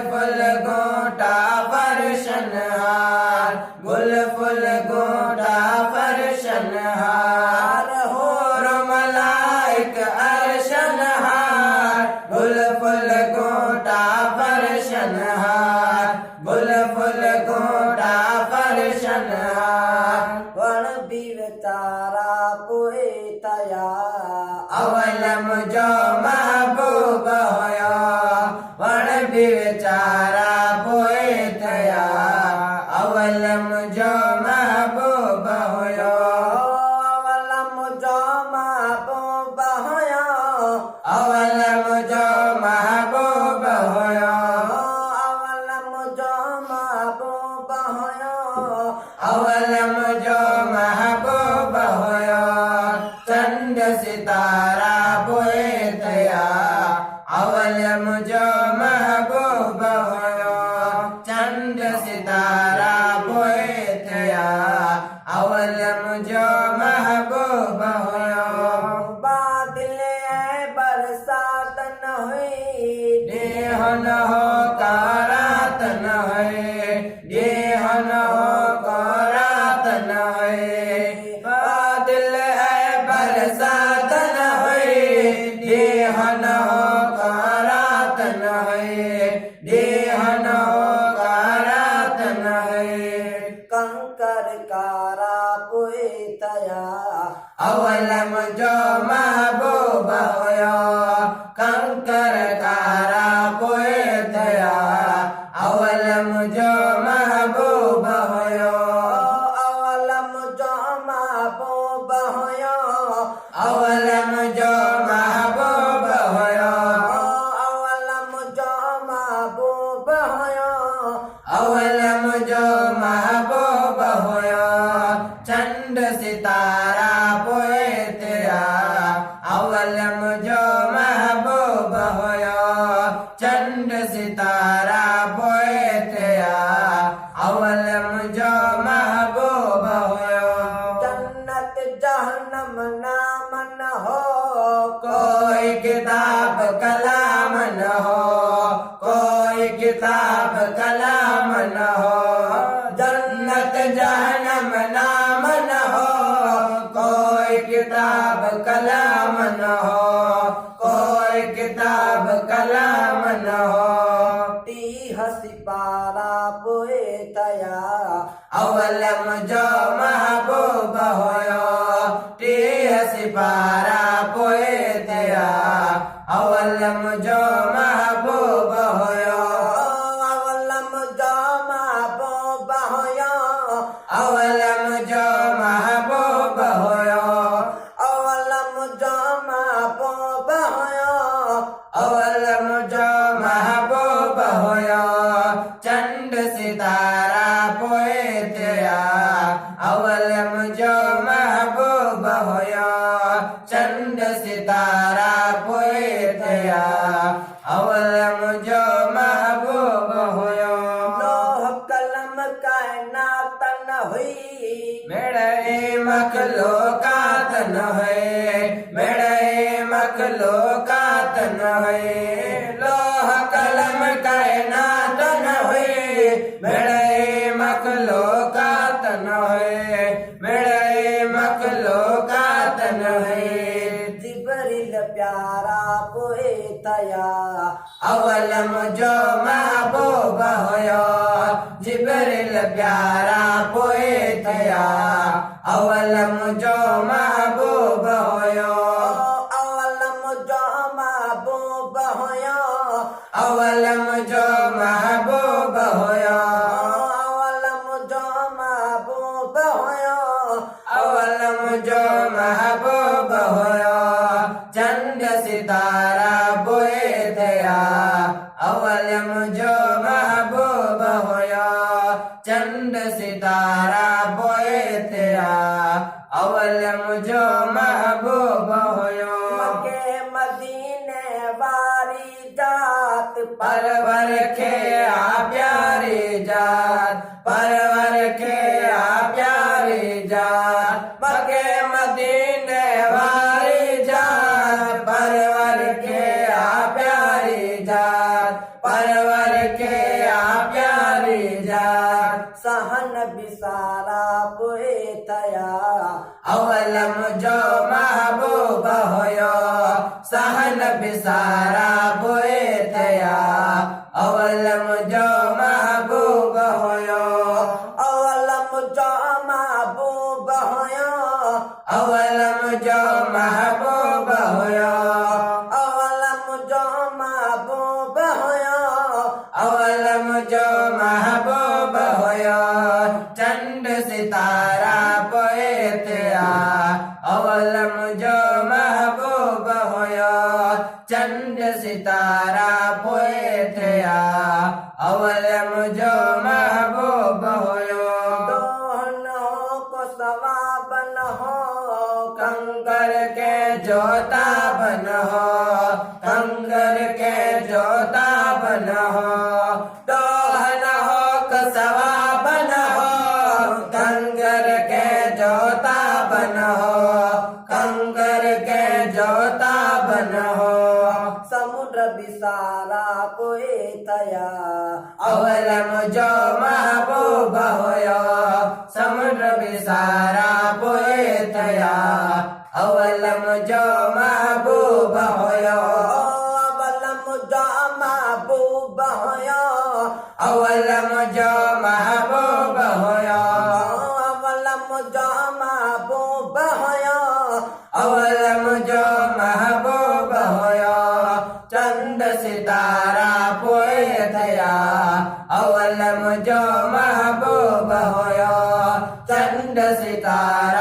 Full गोटा फरशनहार, गुल full गोटा फरशनहार, होर मलाइक अर्शनहार, गुल फुल गोटा फरशनहार, गुल फुल गोटा फरशनहार। वण बिवतारा पोए तया अवलम जो महबूब होया, वण बिचारा पोए थया, अवलम जो महबूब होया। अवलम जो महबूब होया, अवलम जो महबूब होया, अवलम जो महबूब होया, अवलम जो महबूब होया। चंद सितारा पोए थया, अवलम जो महबूब होया, चंद सितारा पोए थया, अवलम जो महबूब होया। बादल बरसात न हुई, देह न हो करात न है, देह न हो करात न है, बादल है बरसात न है, देह न हो करात न है, देह न हो करात न है। कंकर कारा पोए तया अवलम जो महबूब होया, कंकर कारा पोए थया, अवलम जो महबूब होया। अवलम जो महबूब होया, अवलम जो महबूब होया, अवलम जो महबूब होया, अवलम जो महबूब होया। चंद सितारा पोए थया, अवलम जो महबूब होया, चंद सितारा पोए थया, अवलम जो महबूब होया। जन्नत जहन्नम नाम न हो, कोई किताब कलाम न हो, कोई किताब कलाम न हो, जन्नत जहन्नम नाम न हो, कोई किताब कलाम न हो, कोई किताब कलाम न हो। तीह सिपारा पोए तया अवलम जो महबूब होया, टीह सिपारा पोए थया, अवलम जो महबूब होया। अवलम जो महबूब होया, अवलम जो महबूब होया, अवलम जो महबूब होया, अवलम जो महबूब होया। चंद सितारा पोए थया, अवलम जो महबूब होया, चंद सितारा पोए थया, अवलम जो महबूब होया। लोह कलम कायनात न हुई, मेरे मखलूकात न है, मेरे मखलूकात न है, लोह कलम कायनात न है, मेरे मखलूकात न है, मेरे मखलूकात न है। जिब्रील प्यारा पोए तया अवलम जो महबूब होया, जिब्रील प्यारा पोए थया, अवलम जो महबूब होया। अवलम जो महबूब होया, अवलम जो महबूब होया, अवलम जो महबूब होया, अवलम जो महबूब होया। चंद सितारा पोए थया, अवलम जो महबूब होया, चंद सितारा पोए थया, अवलम जो महबूब होया। मके मदीने वारी जात परवर के आ प्यारी जात, परवर के आ प्यारी जात, मके मदीने वारी जात, परवर के आ प्यारी जात, परवर के सारा पोए थया अवल मुझो महबूब होयो सहन बिसारा बोए थया अवल मुझो महबूब होयो अवल मुझो महबूब होयो अवल मुझो महबूब होयो अवल मुझो महबूब होयो अवल मुझो महबूब होयो चंद सितारा पोए थया अवल मुझो महबूब होयो चंद सितारा पोए थया अवल मुझो महबूब होयो दोनों को सवाबन हो कंकर के जोता बन हो कंकर के जोता बन हो दोहन हो कसवा बन हो कंकर के जोता बन हो कंकर के जोता बन हो समुद्र बिसारा कोई थया अवल मुझो महबूब होयो समुद्र बिसारा पोए थया अवल मुझो महबूब होयो अवल मुझो महबूब होयो अवल मुझो महबूब होयो अवल मुझो महबूब होयो अवल मुझो महबूब होयो चंद सितारा पोए थया अवल मुझो महबूब होयो चंद सितारा